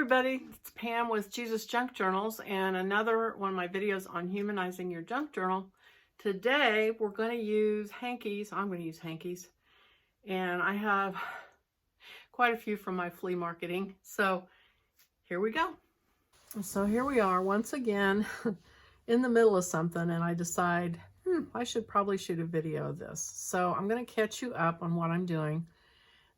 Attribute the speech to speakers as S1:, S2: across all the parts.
S1: everybody, it's Pam with Jesus Junk Journals and another one of my videos on humanizing your junk journal. Today we're going to use hankies. I'm going to use hankies, and I have quite a few from my flea marketing. So here we go. So here we are once again in the middle of something, and I decide I should probably shoot a video of this. So I'm going to catch you up on what I'm doing.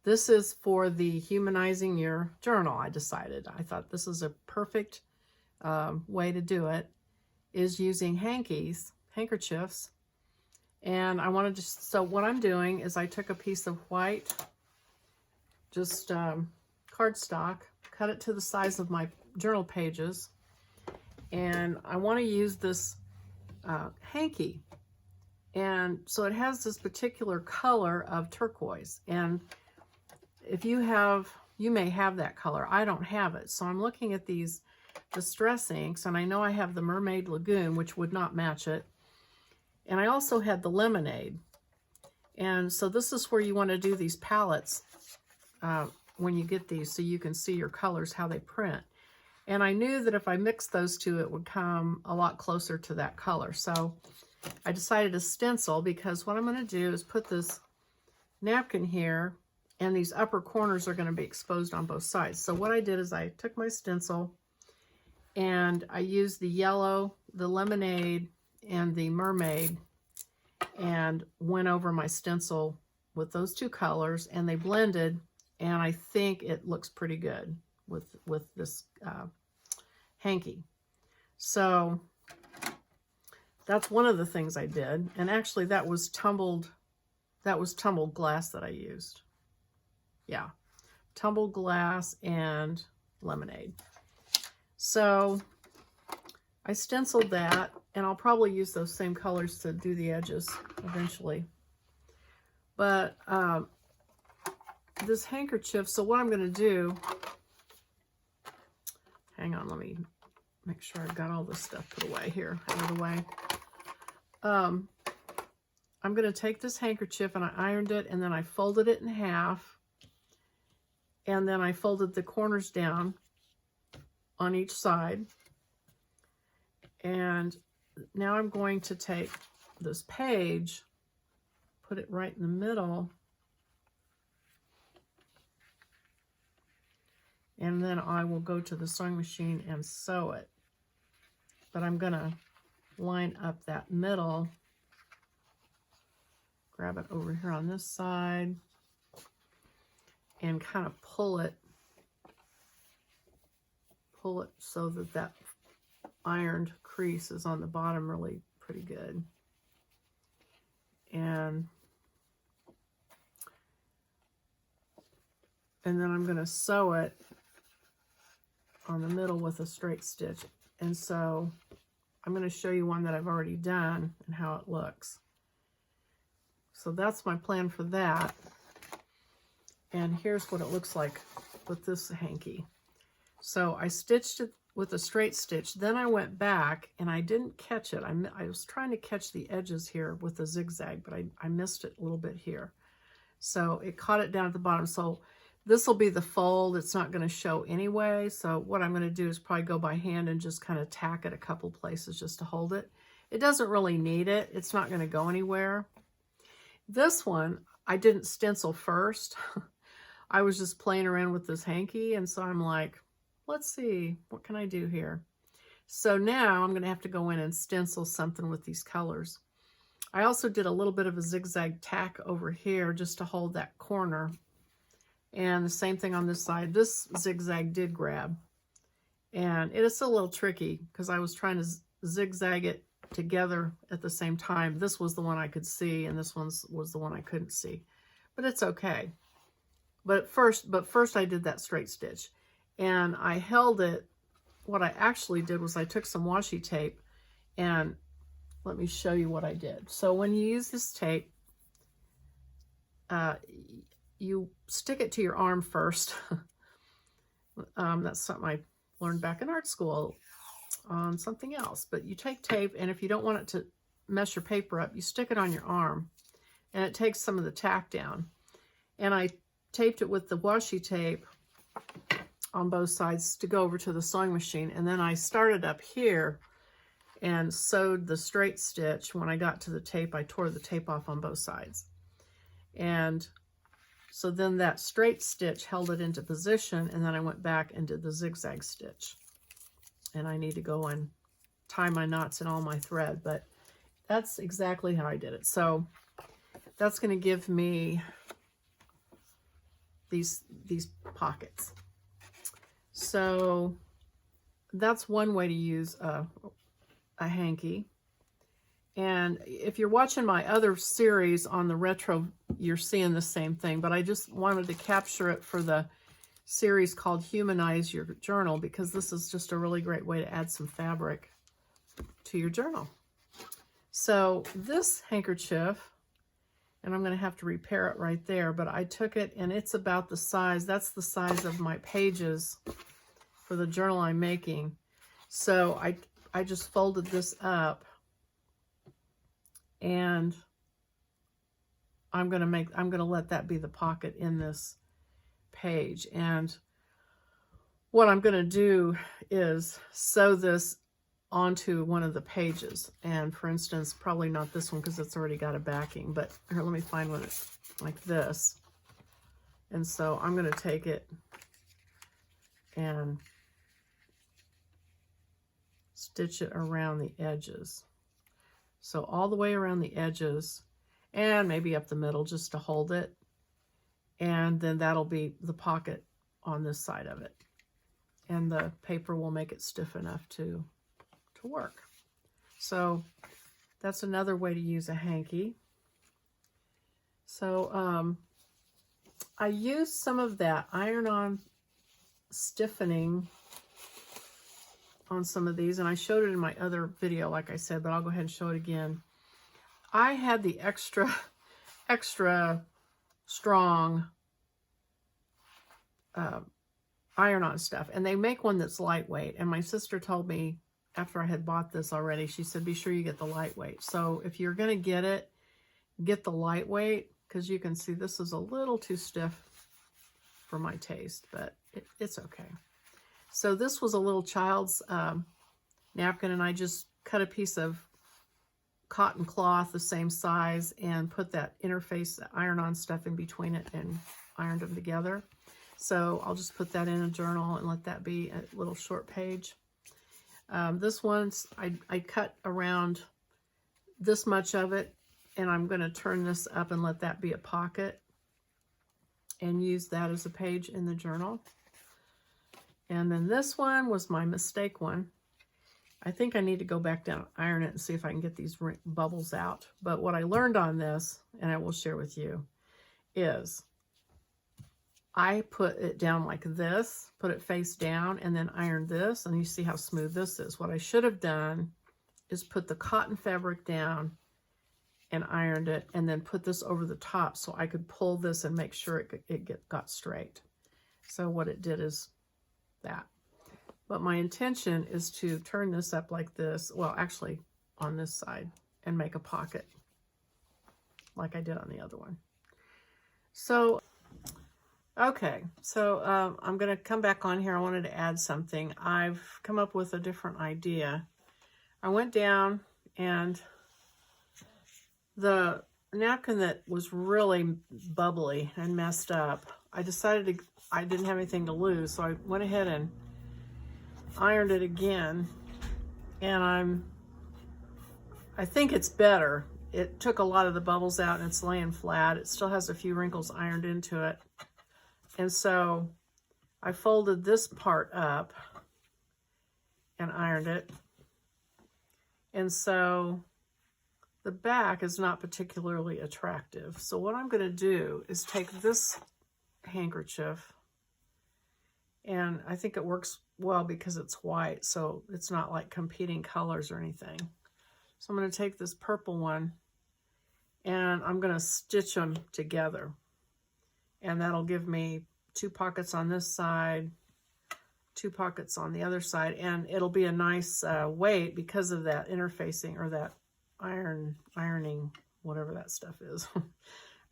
S1: This is for the Humanizing Your Journal, I decided. I thought this is a perfect way to do it, is using hankies, handkerchiefs. And I wanted to, so what I'm doing is I took a piece of white, just cardstock, cut it to the size of my journal pages. And I want to use this hanky. And so it has this particular color of turquoise. And if you may have that color. I don't have it. So I'm looking at these distress inks, and I know I have the Mermaid Lagoon, which would not match it. And I also had the Lemonade. And so this is where you want to do these palettes when you get these, so you can see your colors, how they print. And I knew that if I mixed those two, it would come a lot closer to that color. So I decided to stencil, because what I'm going to do is put this napkin here, and these upper corners are going to be exposed on both sides. So what I did is I took my stencil and I used the yellow, the Lemonade, and the Mermaid, and went over my stencil with those two colors, and they blended, and I think it looks pretty good with this hanky. So that's one of the things I did. And actually that was tumbled glass that I used. Yeah, tumbled glass and Lemonade. So I stenciled that, and I'll probably use those same colors to do the edges eventually. But this handkerchief, so what I'm going to do, hang on, let me make sure I've got all this stuff put away here, out of the way. I'm going to take this handkerchief, and I ironed it, and then I folded it in half. And then I folded the corners down on each side. And now I'm going to take this page, put it right in the middle. And then I will go to the sewing machine and sew it. But I'm going to line up that middle. Grab it over here on this side. And kind of pull it so that that ironed crease is on the bottom really pretty good. And then I'm going to sew it on the middle with a straight stitch. And so I'm going to show you one that I've already done and how it looks. So that's my plan for that. And here's what it looks like with this hanky. So I stitched it with a straight stitch. Then I went back, and I didn't catch it. I was trying to catch the edges here with a zigzag, but I missed it a little bit here. So it caught it down at the bottom. So this will be the fold. It's not going to show anyway. So what I'm going to do is probably go by hand and just kind of tack it a couple places just to hold it. It doesn't really need it. It's not going to go anywhere. This one, I didn't stencil first. I was just playing around with this hanky, and so I'm like, let's see, what can I do here? So now I'm going to have to go in and stencil something with these colors. I also did a little bit of a zigzag tack over here just to hold that corner. And the same thing on this side. This zigzag did grab. And it is a little tricky because I was trying to zigzag it together at the same time. This was the one I could see, and this one was the one I couldn't see. But it's okay. But first I did that straight stitch, and I held it. What I actually did was I took some washi tape, and let me show you what I did. So when you use this tape, you stick it to your arm first. That's something I learned back in art school on something else. But you take tape, and if you don't want it to mess your paper up, you stick it on your arm, and it takes some of the tack down. And I taped it with the washi tape on both sides to go over to the sewing machine. And then I started up here and sewed the straight stitch. When I got to the tape, I tore the tape off on both sides. And so then that straight stitch held it into position, and then I went back and did the zigzag stitch. And I need to go and tie my knots in all my thread, but that's exactly how I did it. So that's going to give me these pockets. So that's one way to use a hanky. And if you're watching my other series on the retro, you're seeing the same thing, but I just wanted to capture it for the series called Humanize Your Journal, because this is just a really great way to add some fabric to your journal. So this handkerchief, and I'm going to have to repair it right there, but I took it and it's about the size, that's the size of my pages for the journal I'm making. So I just folded this up, and I'm going to let that be the pocket in this page. And what I'm going to do is sew this onto one of the pages. And for instance, probably not this one because it's already got a backing, but here, let me find one that's like this. And so I'm going to take it and stitch it around the edges. So all the way around the edges and maybe up the middle just to hold it. And then that'll be the pocket on this side of it. And the paper will make it stiff enough to work. So that's another way to use a hanky. So I used some of that iron-on stiffening on some of these, and I showed it in my other video, like I said, but I'll go ahead and show it again. I had the extra strong iron-on stuff, and they make one that's lightweight, and my sister told me after I had bought this already, she said, be sure you get the lightweight. So if you're going to get it, get the lightweight, because you can see this is a little too stiff for my taste, but it's okay. So this was a little child's napkin, and I just cut a piece of cotton cloth the same size and put that interface iron-on stuff in between it and ironed them together. So I'll just put that in a journal and let that be a little short page. This one's, I cut around this much of it, and I'm going to turn this up and let that be a pocket and use that as a page in the journal. And then this one was my mistake one. I think I need to go back down, iron it, and see if I can get these bubbles out. But what I learned on this, and I will share with you, is I put it down like this, put it face down, and then ironed this, and you see how smooth this is. What I should have done is put the cotton fabric down and ironed it, and then put this over the top so I could pull this and make sure it got straight. So what it did is that. But my intention is to turn this up like this, well, actually on this side, and make a pocket like I did on the other one. So, okay, so I'm going to come back on here. I wanted to add something. I've come up with a different idea. I went down, and the napkin that was really bubbly and messed up, I decided I didn't have anything to lose, so I went ahead and ironed it again, and I think it's better. It took a lot of the bubbles out, and it's laying flat. It still has a few wrinkles ironed into it. And so I folded this part up and ironed it. And so the back is not particularly attractive. So what I'm going to do is take this handkerchief, and I think it works well because it's white, so it's not like competing colors or anything. So I'm going to take this purple one, and I'm going to stitch them together. And that'll give me 2 pockets on this side, 2 pockets on the other side, and it'll be a nice weight because of that interfacing, or that ironing, whatever that stuff is,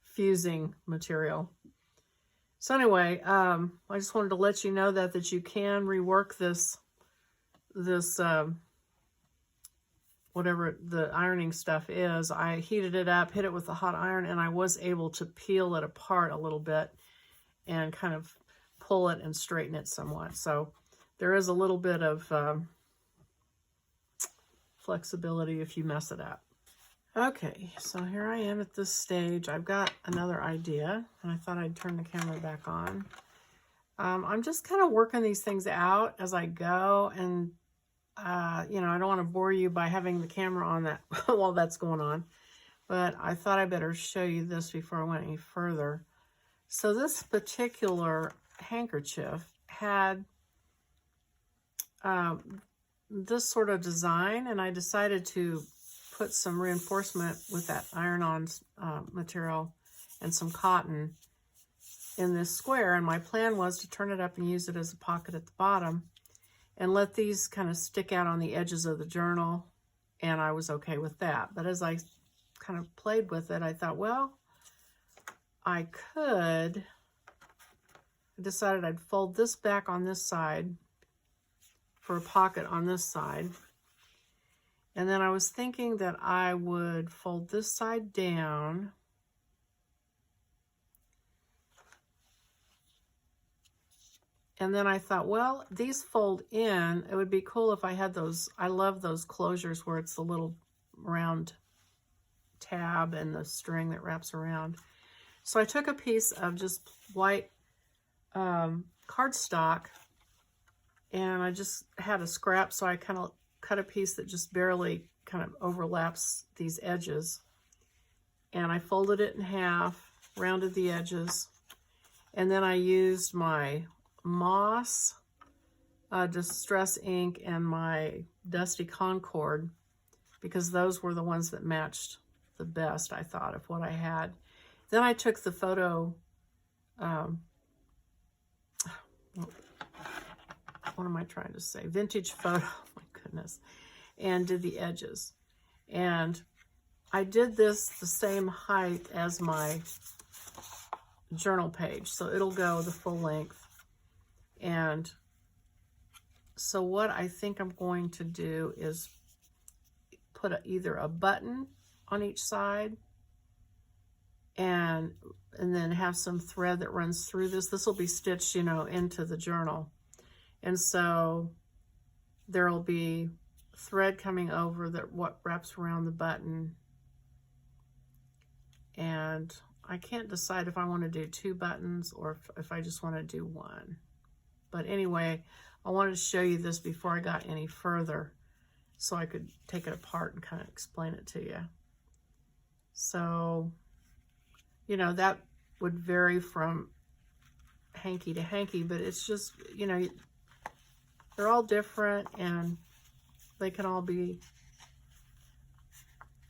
S1: fusing material. So anyway, I just wanted to let you know that you can rework this whatever the ironing stuff is. I heated it up, hit it with a hot iron, and I was able to peel it apart a little bit and kind of pull it and straighten it somewhat. So there is a little bit of flexibility if you mess it up. Okay, so here I am at this stage. I've got another idea, and I thought I'd turn the camera back on. I'm just kind of working these things out as I go, and you know, I don't want to bore you by having the camera on that while that's going on, but I thought I better show you this before I went any further. So this particular handkerchief had this sort of design, and I decided to put some reinforcement with that iron-on material and some cotton in this square, and my plan was to turn it up and use it as a pocket at the bottom and let these kind of stick out on the edges of the journal, and I was okay with that. But as I kind of played with it, I thought, well, I decided I'd fold this back on this side for a pocket on this side. And then I was thinking that I would fold this side down and then I thought, well, these fold in. It would be cool if I had those. I love those closures where it's the little round tab and the string that wraps around. So I took a piece of just white cardstock, and I just had a scrap, so I kind of cut a piece that just barely kind of overlaps these edges. And I folded it in half, rounded the edges, and then I used my Moss Distress ink and my Dusty Concord, because those were the ones that matched the best, I thought, of what I had. Then I took the photo, what am I trying to say? Vintage photo, oh my goodness, and did the edges. And I did this the same height as my journal page, so it'll go the full length. And so what I think I'm going to do is put either a button on each side and then have some thread that runs through this. This will be stitched, you know, into the journal. And so there'll be thread coming over that wraps around the button. And I can't decide if I want to do 2 buttons or if I just want to do 1. But anyway, I wanted to show you this before I got any further so I could take it apart and kind of explain it to you. So, you know, that would vary from hanky to hanky, but it's just, you know, they're all different and they can all be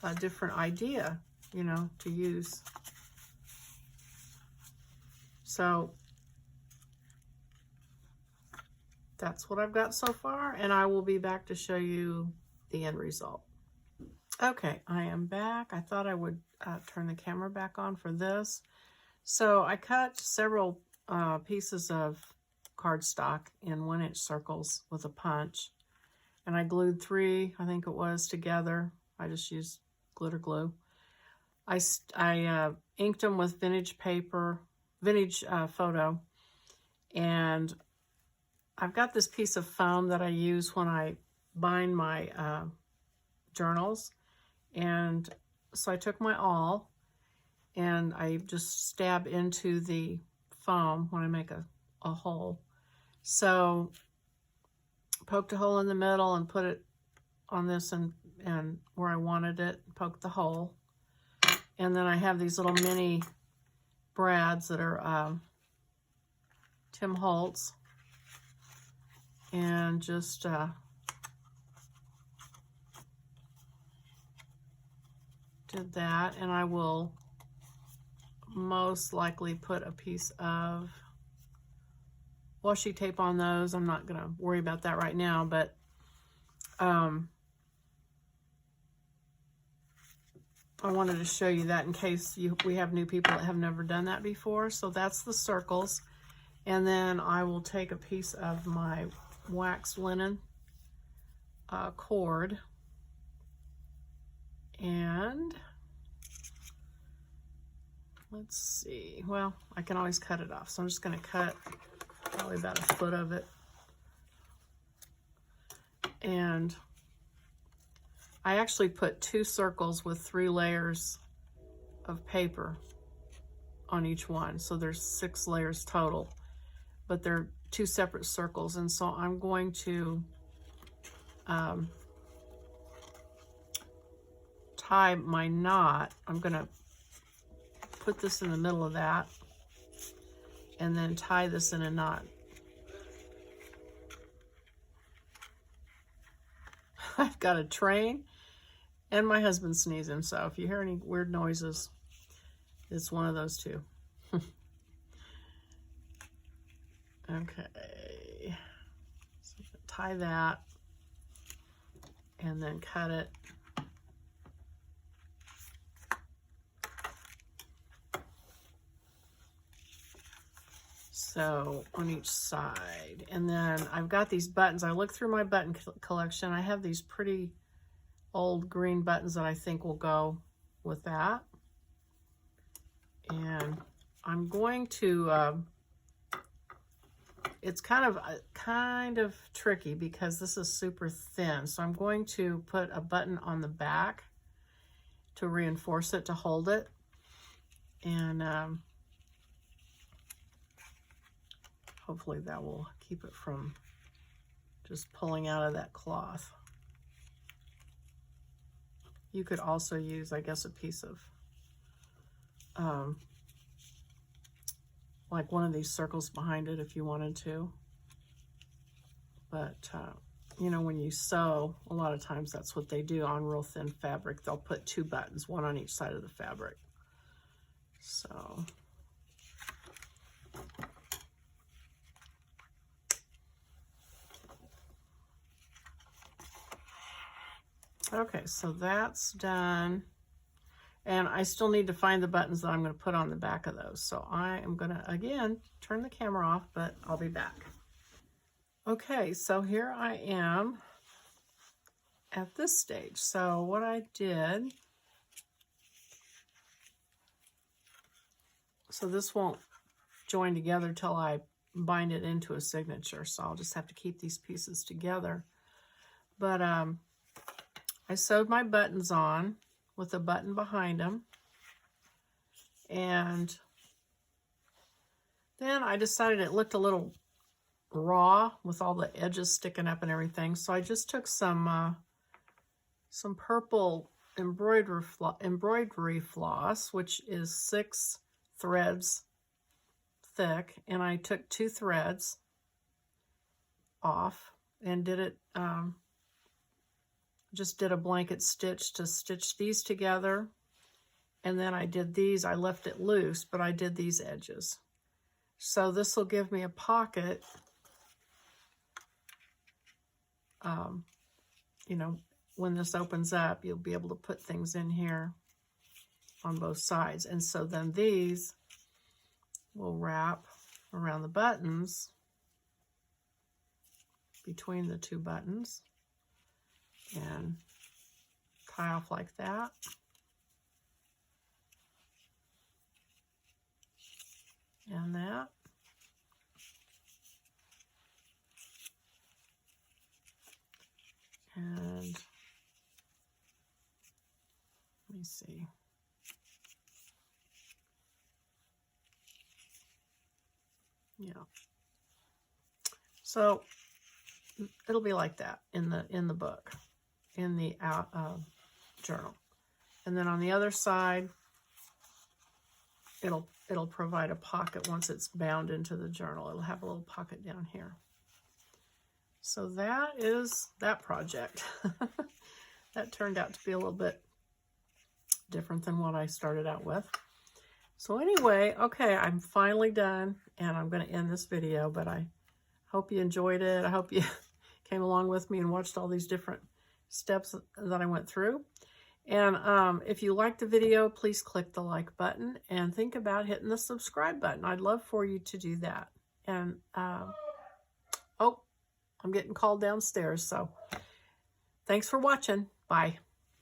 S1: a different idea, you know, to use. So that's what I've got so far, and I will be back to show you the end result. Okay, I am back. I thought I would turn the camera back on for this. So I cut several pieces of cardstock in 1-inch circles with a punch, and I glued 3, I think it was, together. I just used glitter glue. I inked them with vintage paper, vintage photo, and I've got this piece of foam that I use when I bind my journals. And so I took my awl and I just stab into the foam when I make a hole. So poked a hole in the middle and put it on this and where I wanted it, poked the hole. And then I have these little mini brads that are Tim Holtz. And just did that, and I will most likely put a piece of washi tape on those. I'm not going to worry about that right now, but I wanted to show you that in case we have new people that have never done that before. So that's the circles. And then I will take a piece of my waxed linen cord, and let's see, well, I can always cut it off. So I'm just going to cut probably about a foot of it. And I actually put 2 circles with 3 layers of paper on each one. So there's 6 layers total, but they're 2 separate circles. And so I'm going to tie my knot. I'm going to put this in the middle of that and then tie this in a knot. I've got a train and my husband sneezing, so if you hear any weird noises, it's one of those two. Okay, so tie that and then cut it. So on each side, and then I've got these buttons. I looked through my button collection. I have these pretty old green buttons that I think will go with that. And I'm going to, it's kind of tricky because this is super thin. So I'm going to put a button on the back to reinforce it, to hold it. And hopefully that will keep it from just pulling out of that cloth. You could also use, I guess, a piece of like one of these circles behind it if you wanted to. But you know, when you sew, a lot of times that's what they do on real thin fabric. They'll put 2 buttons, one on each side of the fabric. So okay, so that's done. And I still need to find the buttons that I'm going to put on the back of those. So I am going to, again, turn the camera off, but I'll be back. Okay, so here I am at this stage. So what I did, so this won't join together till I bind it into a signature. So I'll just have to keep these pieces together. But I sewed my buttons on with a button behind them. And then I decided it looked a little raw with all the edges sticking up and everything. So I just took some purple embroidery floss, which is 6 threads thick. And I took 2 threads off and did it, just did a blanket stitch to stitch these together. And then I did these, I left it loose, but I did these edges. So this will give me a pocket, you know, when this opens up, you'll be able to put things in here on both sides. And so then these will wrap around the buttons, between the 2 buttons, and tie off like that. And that. And let me see. Yeah. So it'll be like that in the book, in the journal. And then on the other side, it'll provide a pocket once it's bound into the journal. It'll have a little pocket down here. So that is that project. That turned out to be a little bit different than what I started out with. So anyway, okay, I'm finally done, and I'm going to end this video, but I hope you enjoyed it. I hope you came along with me and watched all these different steps that I went through. And if you liked the video, please click the like button and think about hitting the subscribe button. I'd love for you to do that. And, oh, I'm getting called downstairs. So thanks for watching. Bye.